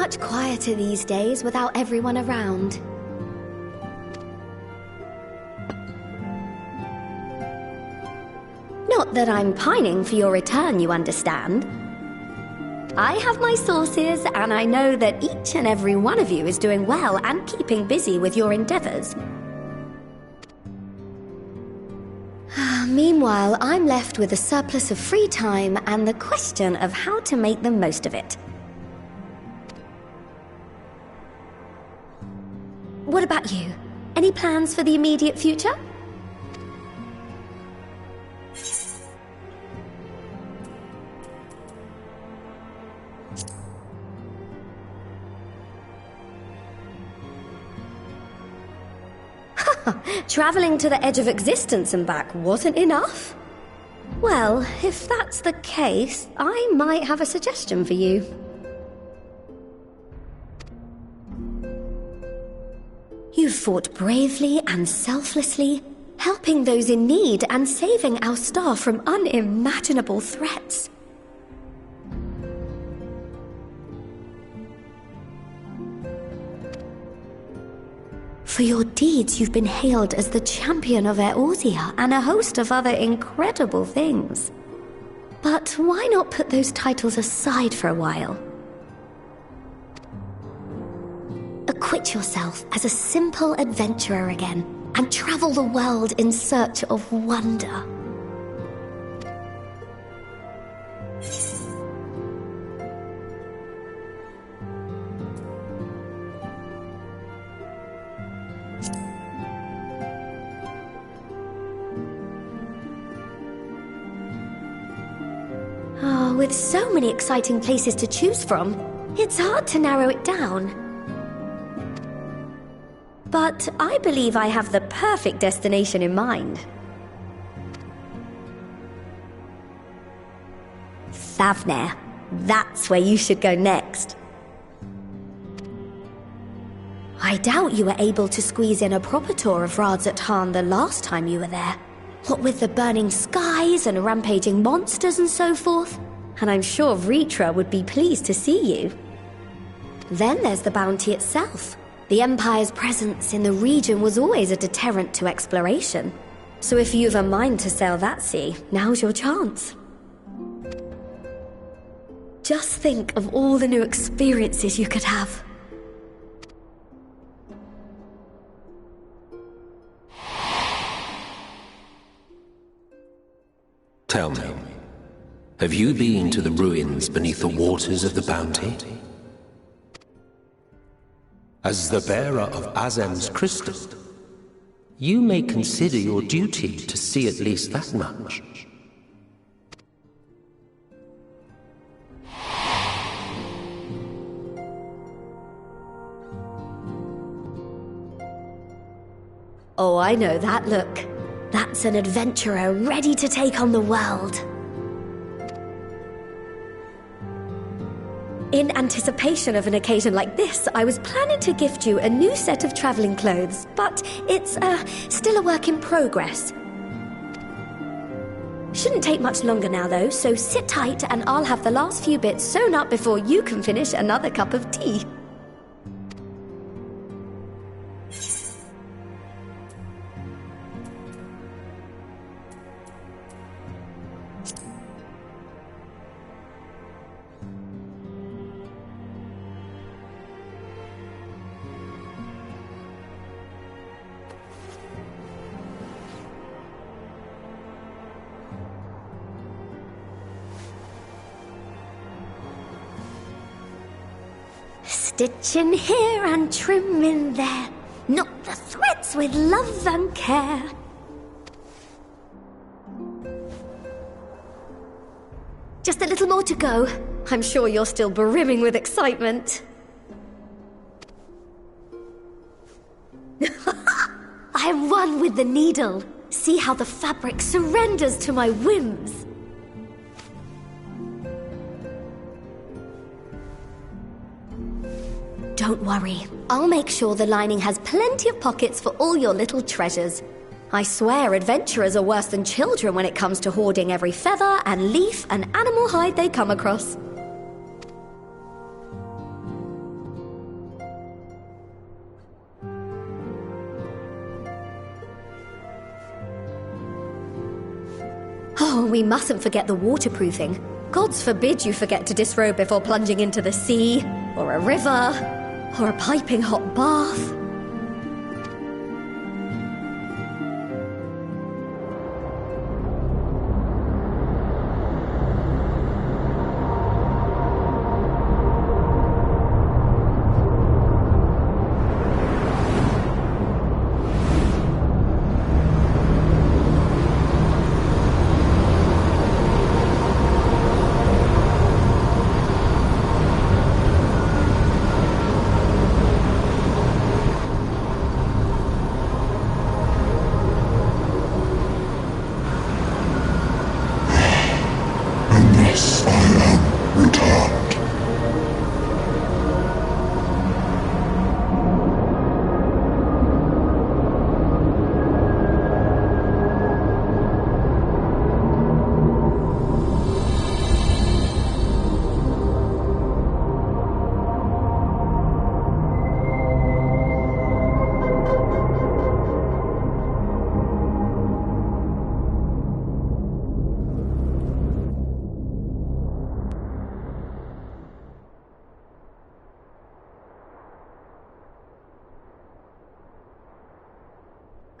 much quieter these days without everyone around. Not that I'm pining for your return, you understand. I have my sources, and I know that each and every one of you is doing well and keeping busy with your endeavors. Meanwhile, I'm left with a surplus of free time and the question of how to make the most of it. What about you? Any plans for the immediate future? Traveling to the edge of existence and back wasn't enough? Well, if that's the case, I might have a suggestion for you. You've fought bravely and selflessly, helping those in need and saving our star from unimaginable threats. For your deeds, you've been hailed as the champion of Eorzea and a host of other incredible things. But why not put those titles aside for a while? Acquit yourself as a simple adventurer again and travel the world in search of wonder. With so many exciting places to choose from, it's hard to narrow it down. But I believe I have the perfect destination in mind. Thavnair. That's where you should go next. I doubt you were able to squeeze in a proper tour of Radzat the last time you were there. What with the burning skies and rampaging monsters and so forth. And I'm sure Ritra would be pleased to see you. Then there's the bounty itself. The Empire's presence in the region was always a deterrent to exploration. So if you've a mind to sail that sea, now's your chance. Just think of all the new experiences you could have. Tell me. Have you been to the ruins beneath the waters of the Bounty? As the bearer of Azem's crystal, you may consider your duty to see at least that much. Oh, I know that look. That's an adventurer ready to take on the world. In anticipation of an occasion like this, I was planning to gift you a new set of traveling clothes, but it's still a work in progress. Shouldn't take much longer now, though, so sit tight and I'll have the last few bits sewn up before you can finish another cup of tea. Stitch in here and trim in there. Knot the threads with love and care. Just a little more to go. I'm sure you're still brimming with excitement. I am one with the needle. See how the fabric surrenders to my whims. Don't worry, I'll make sure the lining has plenty of pockets for all your little treasures. I swear adventurers are worse than children when it comes to hoarding every feather and leaf and animal hide they come across. Oh, we mustn't forget the waterproofing. Gods forbid you forget to disrobe before plunging into the sea, or a river, or a piping hot bath.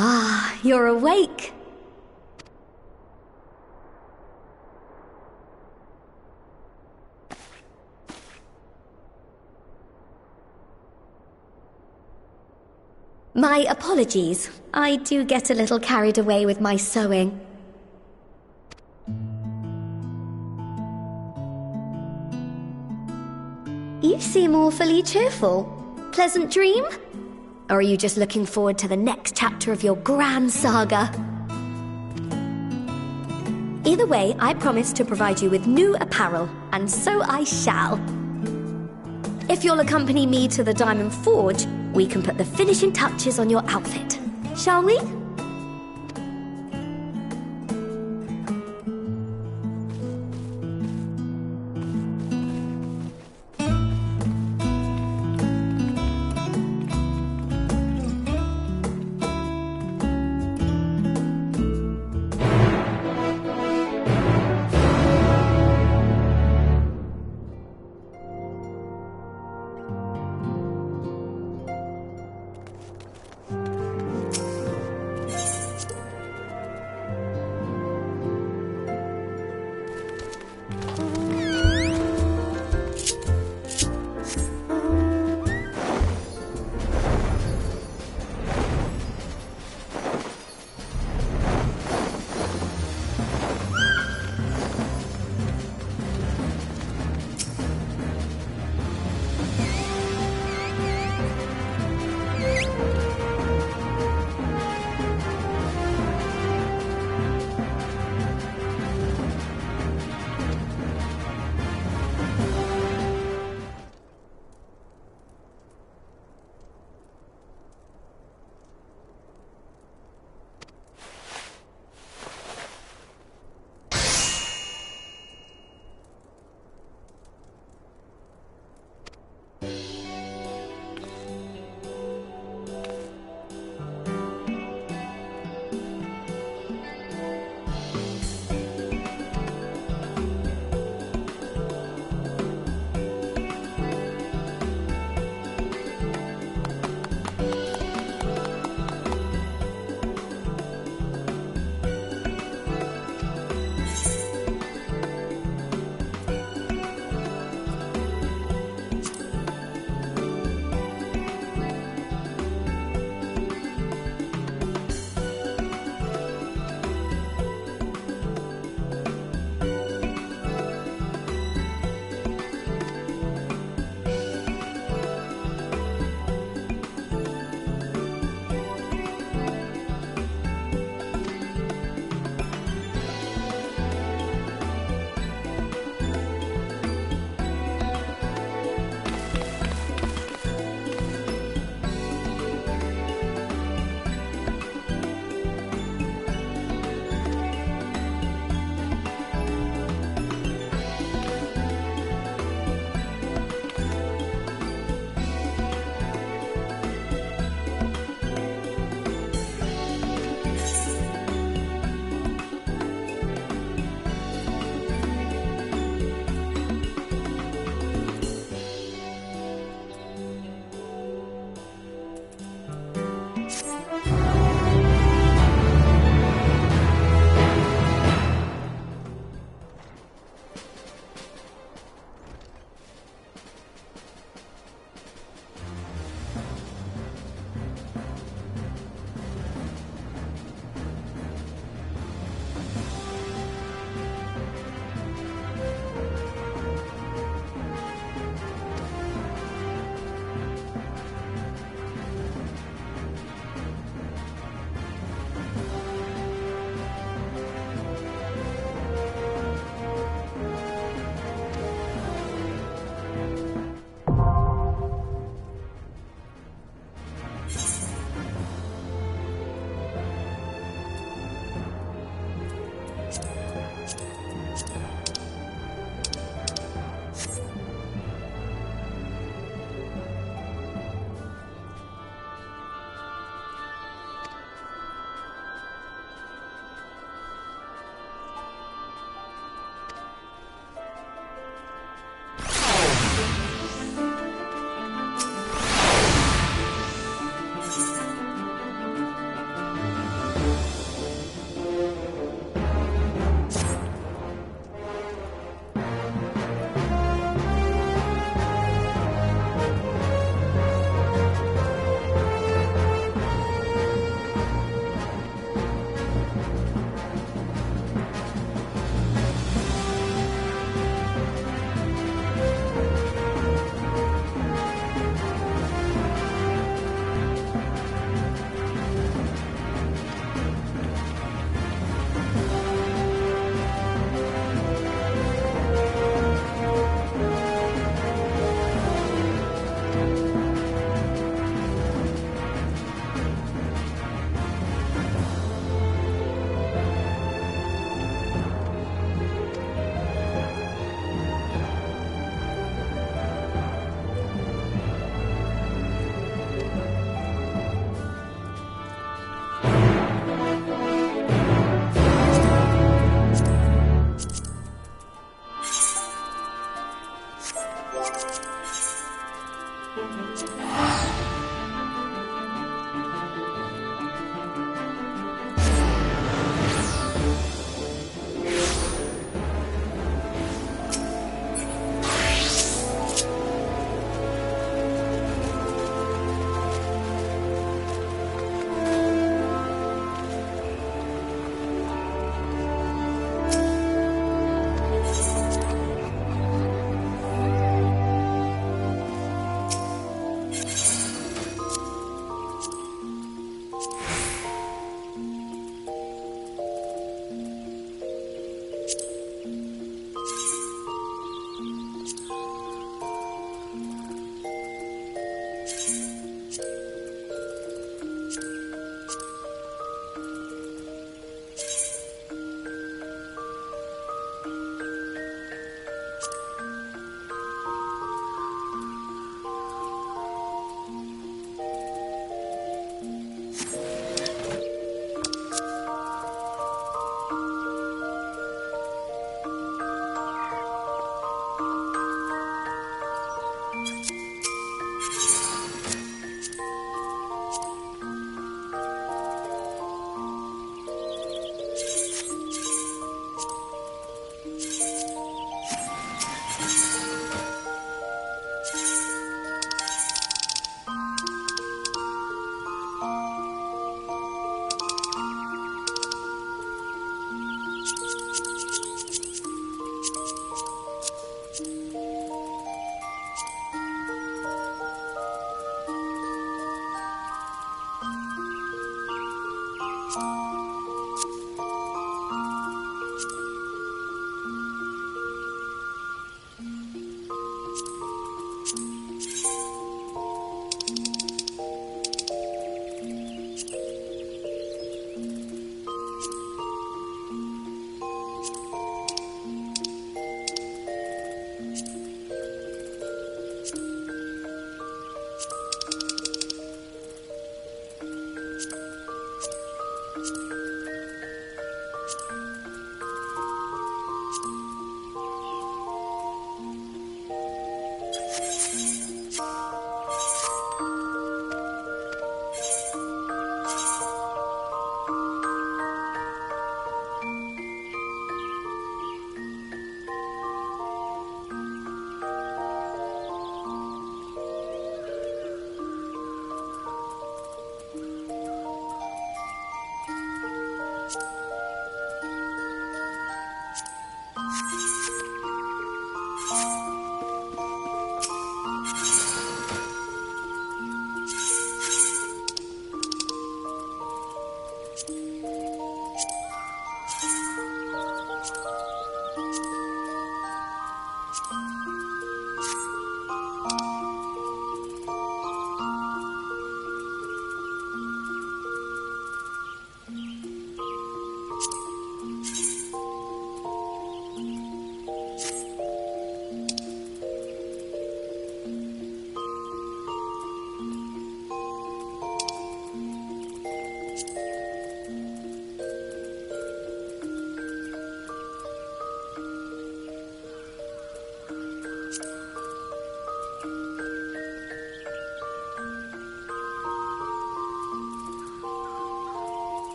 Ah, you're awake. My apologies. I do get a little carried away with my sewing. You seem awfully cheerful. Pleasant dream? Or are you just looking forward to the next chapter of your grand saga? Either way, I promise to provide you with new apparel, and so I shall. If you'll accompany me to the Diamond Forge, we can put the finishing touches on your outfit. Shall we?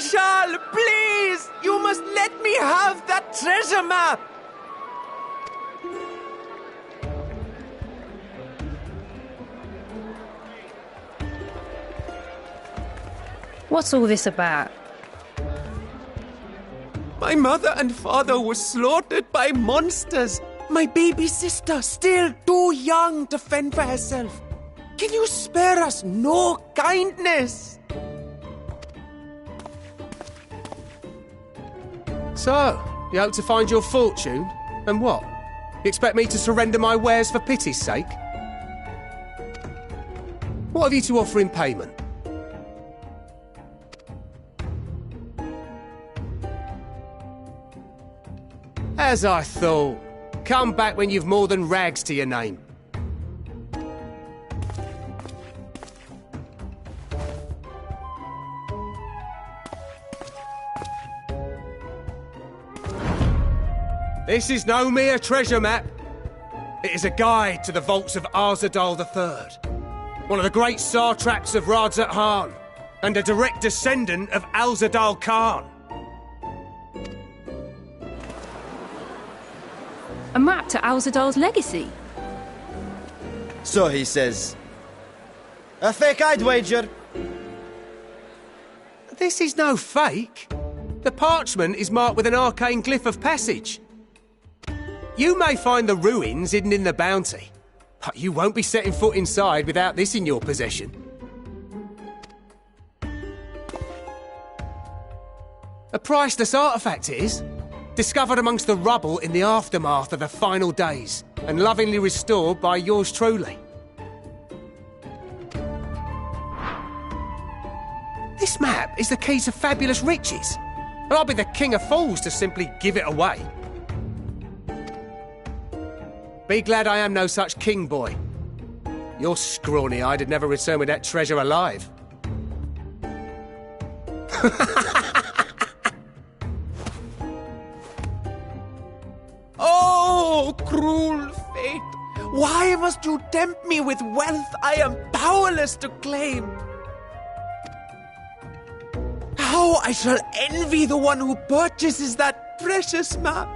Marshal, please! You must let me have that treasure map! What's all this about? My mother and father were slaughtered by monsters. My baby sister, still too young to fend for herself. Can you spare us no kindness? So, you hope to find your fortune? And what? You expect me to surrender my wares for pity's sake? What have you to offer in payment? As I thought. Come back when you've more than rags to your name. This is no mere treasure map. It is a guide to the vaults of Arzadal III, one of the great satraps of Radzat-Han, and a direct descendant of Alzadal Khan. A map to Alzadal's legacy? So he says. A fake, I'd wager. This is no fake. The parchment is marked with an arcane glyph of passage. You may find the ruins hidden in the bounty, but you won't be setting foot inside without this in your possession. A priceless artifact it is, discovered amongst the rubble in the aftermath of the final days, and lovingly restored by yours truly. This map is the key to fabulous riches, and I'll be the king of fools to simply give it away. Be glad I am no such king, boy. Your scrawny-eyed had never return with that treasure alive. Oh, cruel fate! Why must you tempt me with wealth I am powerless to claim? How I shall envy the one who purchases that precious map!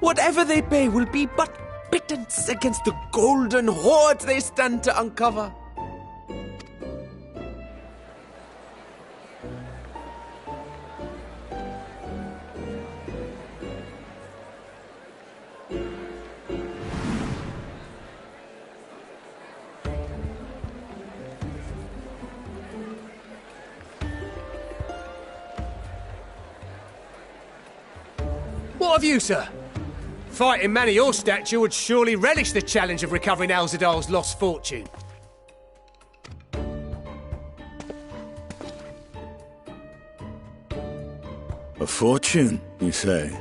Whatever they pay will be but pittance against the golden hoard they stand to uncover. What of you, sir? Fighting man of your stature would surely relish the challenge of recovering Alzadal's lost fortune. A fortune, you say?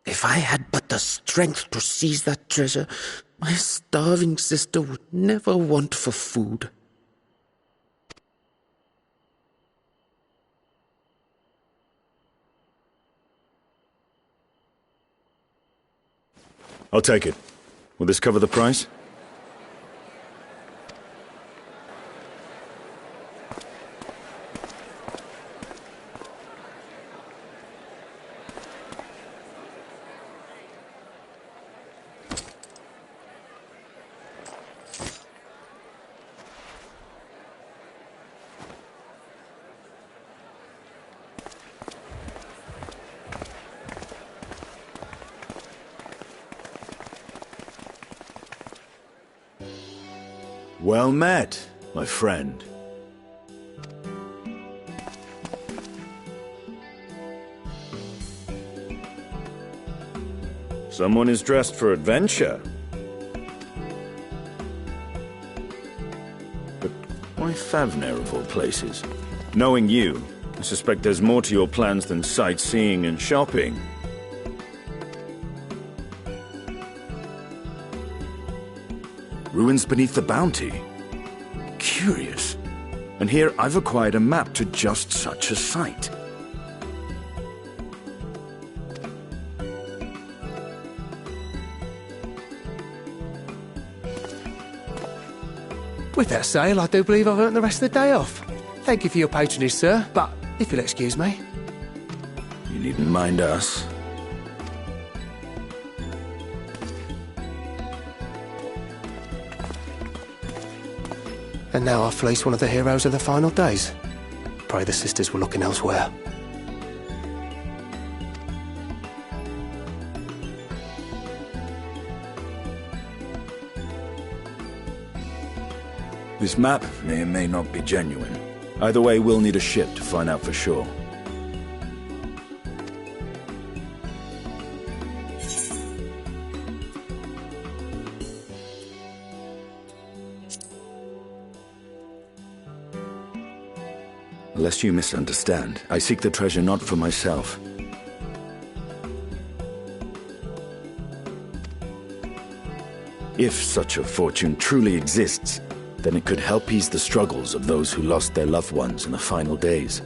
If I had but the strength to seize that treasure, my starving sister would never want for food. I'll take it. Will this cover the price? Well met, my friend. Someone is dressed for adventure. But why Favner of all places? Knowing you, I suspect there's more to your plans than sightseeing and shopping. Ruins beneath the bounty. Curious. And here I've acquired a map to just such a site. With that sale, I do believe I've earned the rest of the day off. Thank you for your patronage, sir, but if you'll excuse me. You needn't mind us. And now I fleece one of the heroes of the final days. Pray the sisters were looking elsewhere. This map may or may not be genuine. Either way, we'll need a ship to find out for sure. Lest you misunderstand, I seek the treasure not for myself. If such a fortune truly exists, then it could help ease the struggles of those who lost their loved ones in the final days.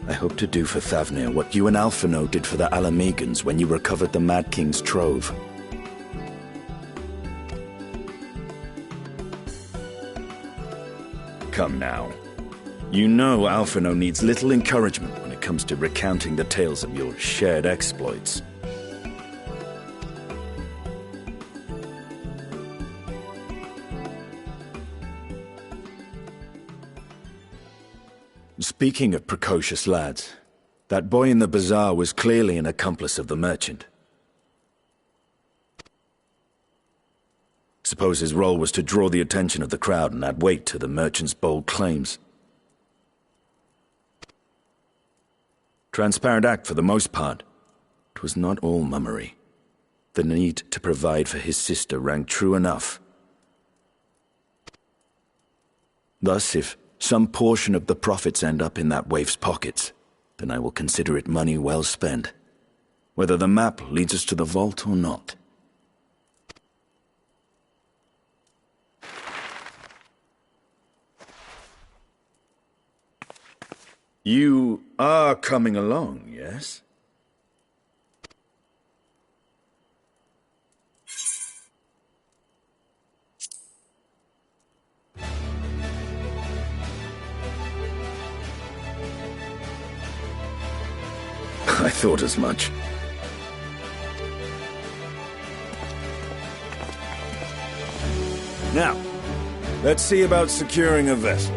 I hope to do for Thavnir what you and Alphino did for the Alamegans when you recovered the Mad King's trove. Come now. You know Alphino needs little encouragement when it comes to recounting the tales of your shared exploits. Speaking of precocious lads, that boy in the bazaar was clearly an accomplice of the merchant. Suppose his role was to draw the attention of the crowd and add weight to the merchant's bold claims. Transparent act for the most part. It was not all mummery. The need to provide for his sister rang true enough. Thus, if some portion of the profits end up in that waif's pockets, then I will consider it money well spent, whether the map leads us to the vault or not. You are coming along, yes? I thought as much. Now, let's see about securing a vessel.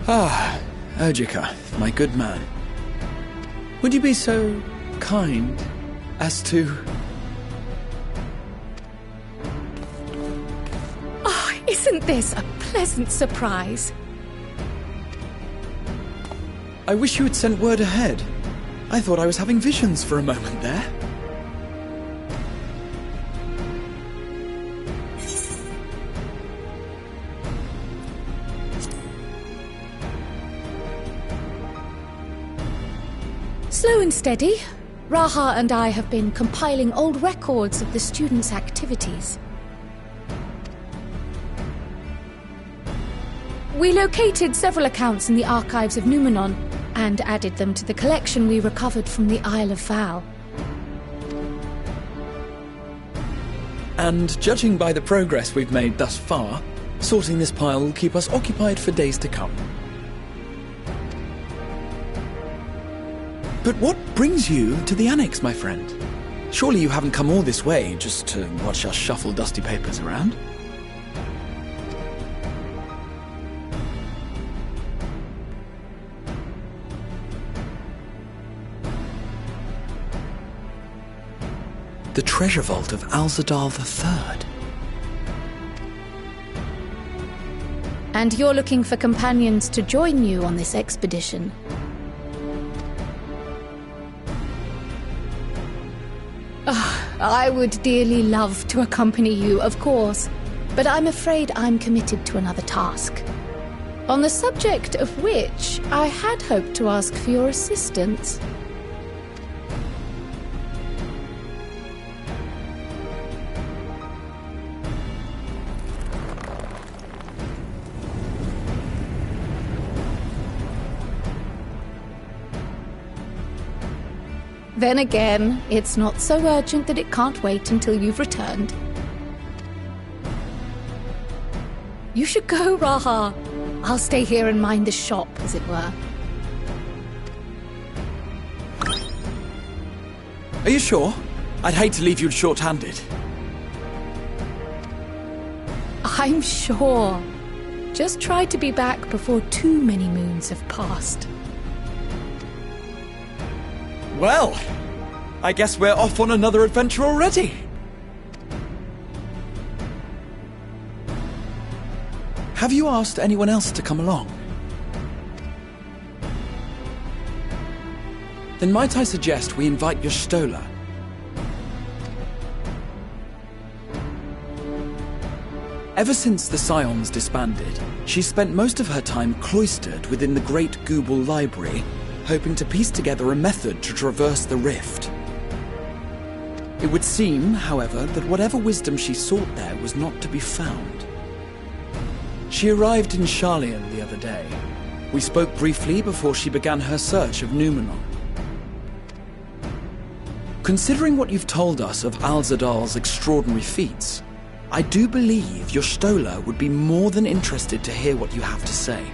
Ah, Ojika, my good man. Would you be so kind as to... Oh, isn't this a pleasant surprise? I wish you had sent word ahead. I thought I was having visions for a moment there. Slow and steady, Raha and I have been compiling old records of the students' activities. We located several accounts in the archives of Numenon and added them to the collection we recovered from the Isle of Val. And judging by the progress we've made thus far, sorting this pile will keep us occupied for days to come. But what brings you to the Annex, my friend? Surely you haven't come all this way just to watch us shuffle dusty papers around? the treasure vault of Alzadal III. And you're looking for companions to join you on this expedition. I would dearly love to accompany you, of course, but I'm afraid I'm committed to another task, on the subject of which I had hoped to ask for your assistance. Then again, it's not so urgent that it can't wait until you've returned. You should go, Raha. I'll stay here and mind the shop, as it were. Are you sure? I'd hate to leave you short-handed. I'm sure. Just try to be back before too many moons have passed. Well, I guess we're off on another adventure already. Have you asked anyone else to come along? Then might I suggest we invite your Stola? Ever since the Scions disbanded, she's spent most of her time cloistered within the Great Gooble Library, hoping to piece together a method to traverse the rift. It would seem, however, that whatever wisdom she sought there was not to be found. She arrived in Sharlayan the other day. We spoke briefly before she began her search of Numenor. Considering what you've told us of Alzadal's extraordinary feats, I do believe your Stola would be more than interested to hear what you have to say.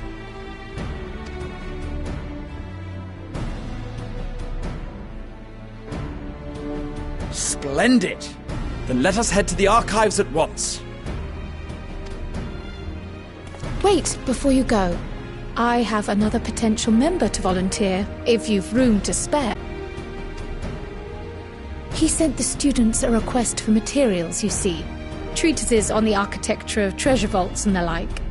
Splendid! Then let us head to the archives at once. Wait, before you go. I have another potential member to volunteer, if you've room to spare. He sent the students a request for materials, you see. Treatises on the architecture of treasure vaults and the like.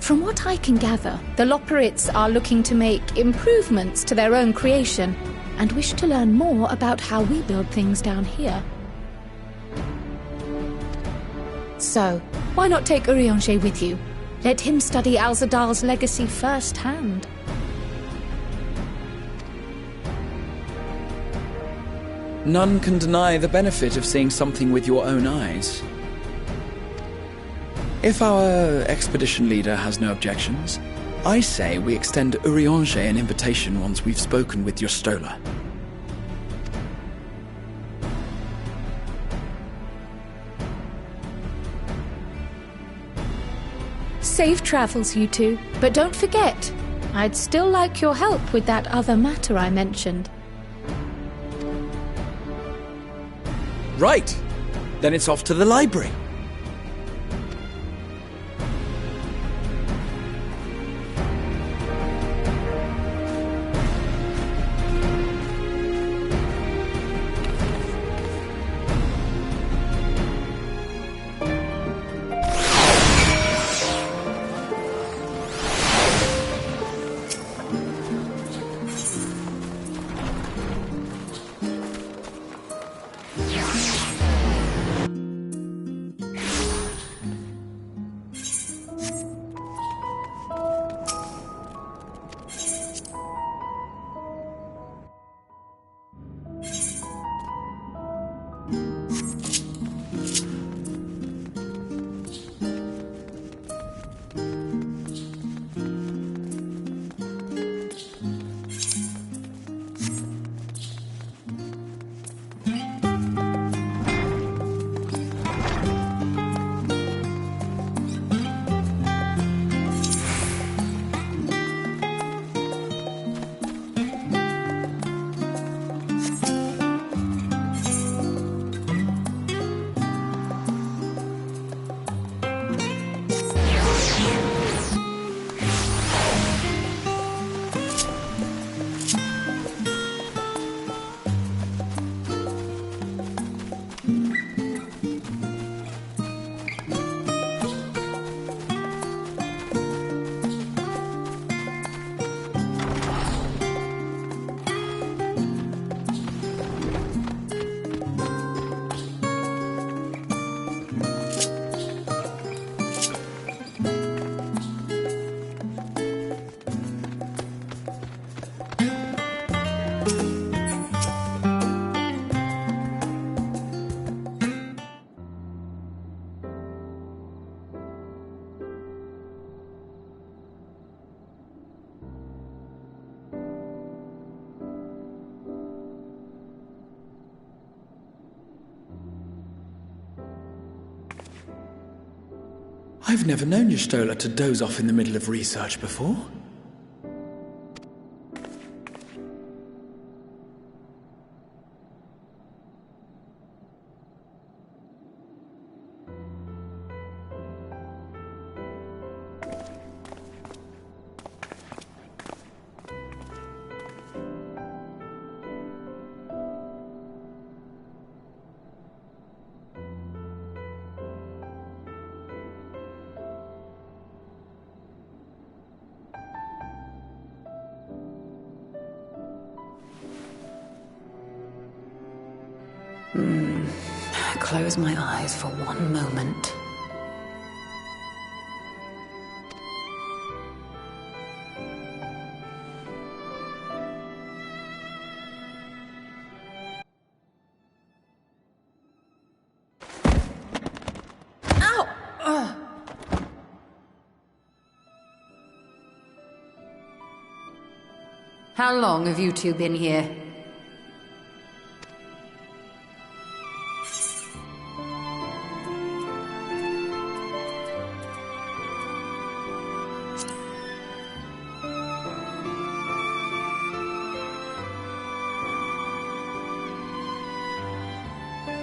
From what I can gather, the Loporrits are looking to make improvements to their own creation and wish to learn more about how we build things down here. So, why not take Urianger with you? Let him study Alzadal's legacy firsthand. None can deny the benefit of seeing something with your own eyes. If our expedition leader has no objections, I say we extend Urianger an invitation once we've spoken with your Stola. Safe travels, you two. But don't forget, I'd still like your help with that other matter I mentioned. Right! Then it's off to the library. I've never known Y'shtola to doze off in the middle of research before. Close my eyes for one moment. Ow! Ugh. How long have you two been here?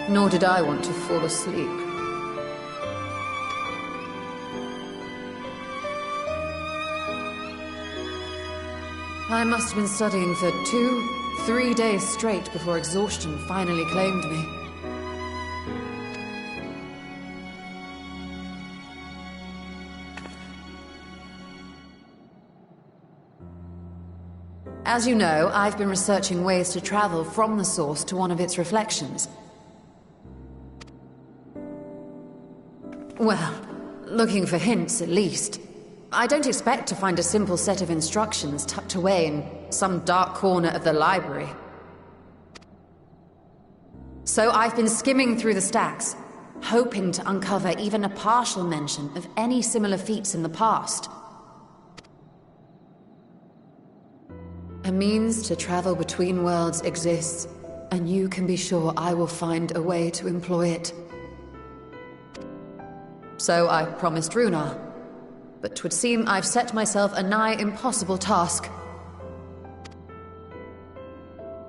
Nor did I want to fall asleep. I must have been studying for 2-3 days straight before exhaustion finally claimed me. As you know, I've been researching ways to travel from the source to one of its reflections. Well, looking for hints at least. I don't expect to find a simple set of instructions tucked away in some dark corner of the library. So I've been skimming through the stacks, hoping to uncover even a partial mention of any similar feats in the past. A means to travel between worlds exists, and you can be sure I will find a way to employ it. So I promised Runar, but 'twould seem I've set myself a nigh impossible task.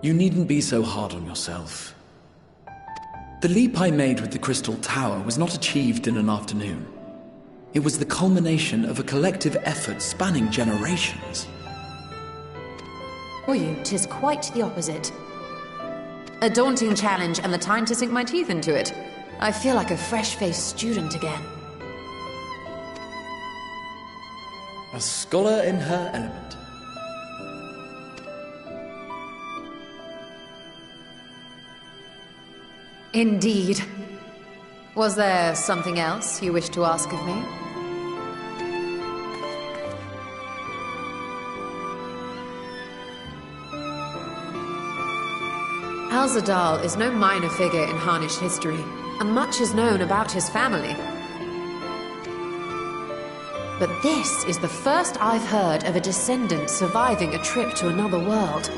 You needn't be so hard on yourself. The leap I made with the Crystal Tower was not achieved in an afternoon. It was the culmination of a collective effort spanning generations. For you, 'tis quite the opposite. A daunting challenge and the time to sink my teeth into it. I feel like a fresh-faced student again. A scholar in her element. Indeed. Was there something else you wished to ask of me? Alzadal is no minor figure in Harnish history, and much is known about his family. But this is the first I've heard of a descendant surviving a trip to another world.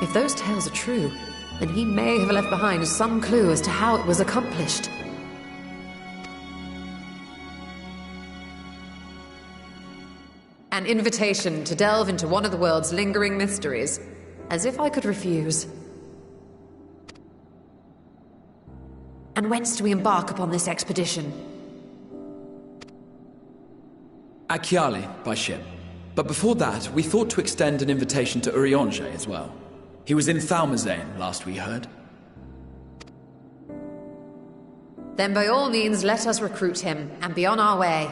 If those tales are true, then he may have left behind some clue as to how it was accomplished. An invitation to delve into one of the world's lingering mysteries. As if I could refuse. And whence do we embark upon this expedition? Achiali, by ship. But before that, we thought to extend an invitation to Urianger as well. He was in Thalmazane, last we heard. Then by all means, let us recruit him, and be on our way.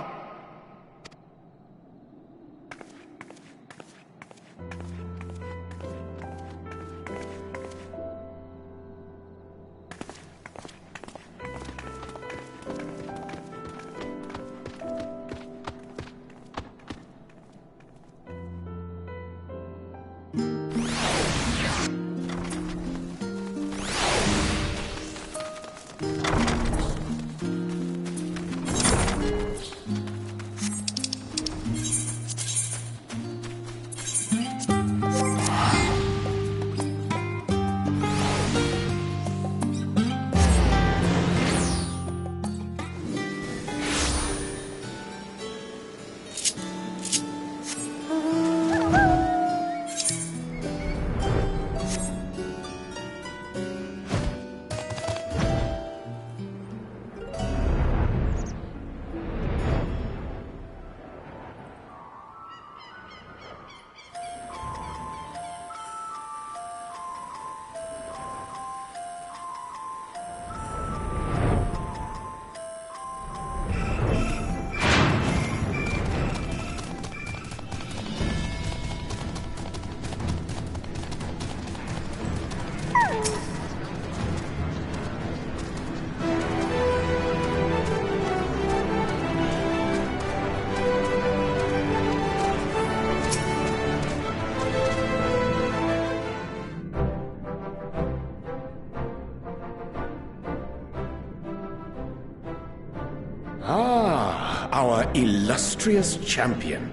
Ah, our illustrious champion.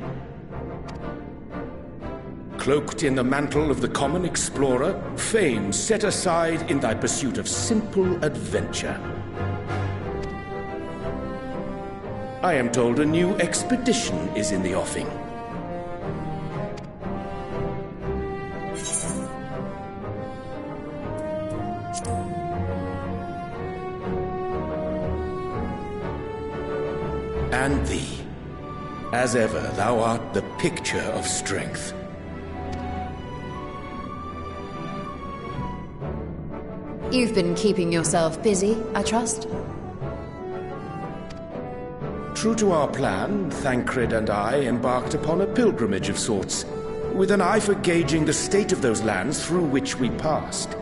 Cloaked in the mantle of the common explorer, fame set aside in thy pursuit of simple adventure. I am told a new expedition is in the offing. And thee. As ever, thou art the picture of strength. You've been keeping yourself busy, I trust? True to our plan, Thancred and I embarked upon a pilgrimage of sorts, with an eye for gauging the state of those lands through which we passed.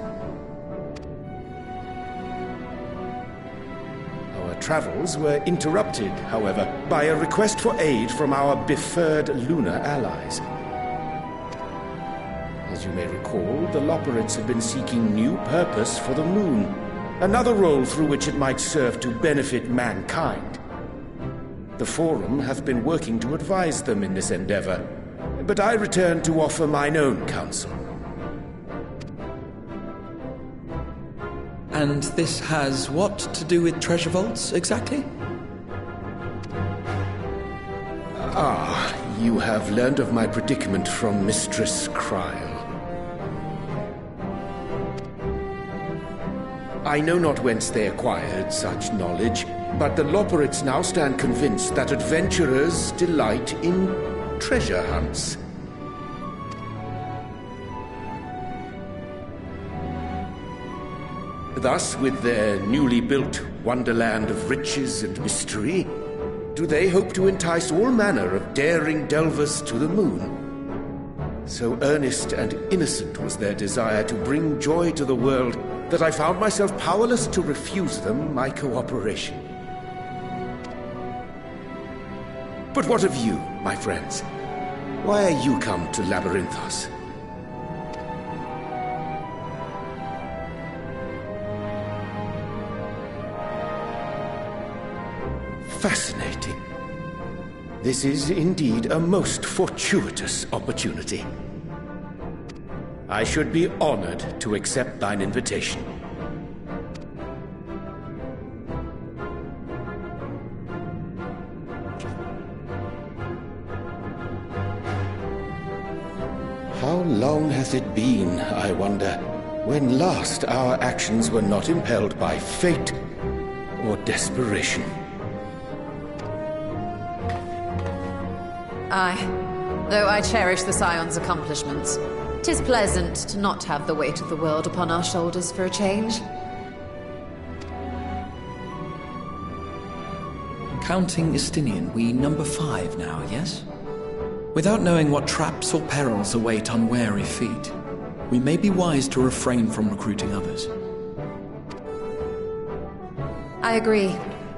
Our travels were interrupted, however, by a request for aid from our befurred lunar allies. As you may recall, the Loperids have been seeking new purpose for the moon, another role through which it might serve to benefit mankind. The Forum hath been working to advise them in this endeavor, but I return to offer mine own counsel. And this has what to do with treasure vaults, exactly? Ah, you have learned of my predicament from Mistress Cryle. I know not whence they acquired such knowledge, but the Loperids now stand convinced that adventurers delight in treasure hunts. Thus, with their newly built wonderland of riches and mystery, do they hope to entice all manner of daring delvers to the moon. So earnest and innocent was their desire to bring joy to the world that I found myself powerless to refuse them my cooperation. But what of you, my friends? Why are you come to Labyrinthos? Fascinating. This is indeed a most fortuitous opportunity. I should be honored to accept thine invitation. How long hath it been, I wonder, when last our actions were not impelled by fate or desperation? Aye. Though I cherish the Scion's accomplishments, 'tis pleasant to not have the weight of the world upon our shoulders for a change. Counting Istinian, we number 5 now, yes? Without knowing what traps or perils await unwary feet, we may be wise to refrain from recruiting others. I agree.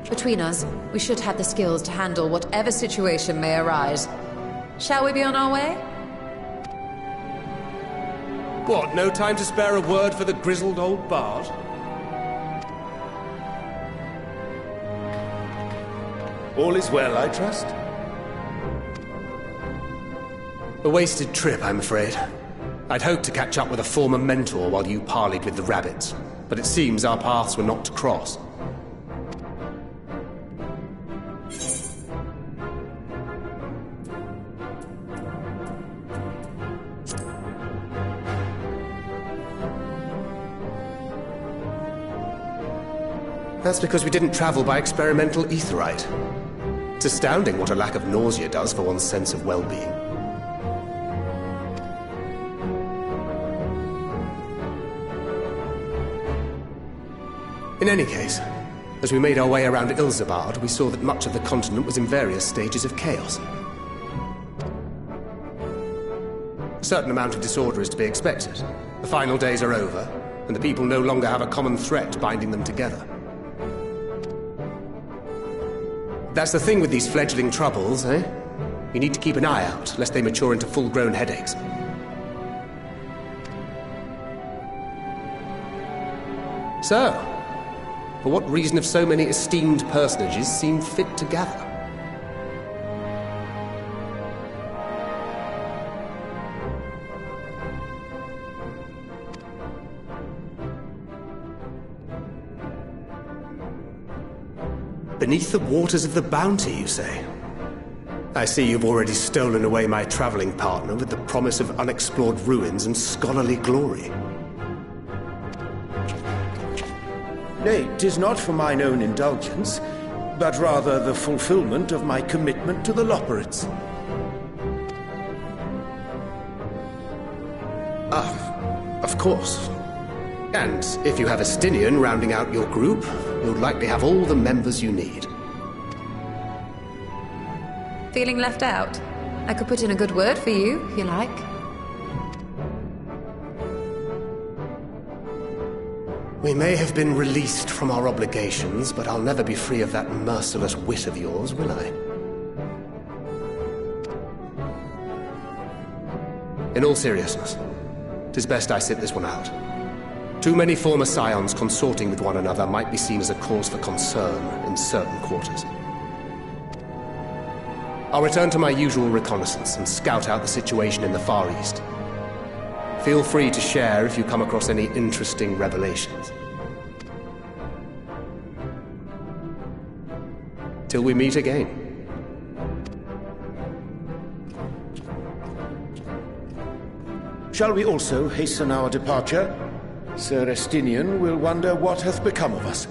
Between us, we should have the skills to handle whatever situation may arise. Shall we be on our way? What, no time to spare a word for the grizzled old bard? All is well, I trust? A wasted trip, I'm afraid. I'd hoped to catch up with a former mentor while you parleyed with the rabbits, but it seems our paths were not to cross. That's because we didn't travel by experimental etherite. It's astounding what a lack of nausea does for one's sense of well-being. In any case, as we made our way around Ilzabard, we saw that much of the continent was in various stages of chaos. A certain amount of disorder is to be expected. The final days are over, and the people no longer have a common threat binding them together. That's the thing with these fledgling troubles, eh? You need to keep an eye out, lest they mature into full-grown headaches. So, For what reason have so many esteemed personages seemed fit to gather? Beneath the waters of the Bounty, you say? I see you've already stolen away my traveling partner with the promise of unexplored ruins and scholarly glory. Nay, 'tis not for mine own indulgence, but rather the fulfillment of my commitment to the Loporrits. Ah, of course. And if you have a Stinian rounding out your group, you'll likely have all the members you need. Feeling left out? I could put in a good word for you, if you like. We may have been released from our obligations, but I'll never be free of that merciless wit of yours, will I? In all seriousness, 'tis best I sit this one out. Too many former scions consorting with one another might be seen as a cause for concern in certain quarters. I'll return to my usual reconnaissance and scout out the situation in the Far East. Feel free to share if you come across any interesting revelations. Till we meet again. Shall we also hasten our departure? Sir Estinian will wonder what hath become of us.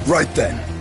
Right then.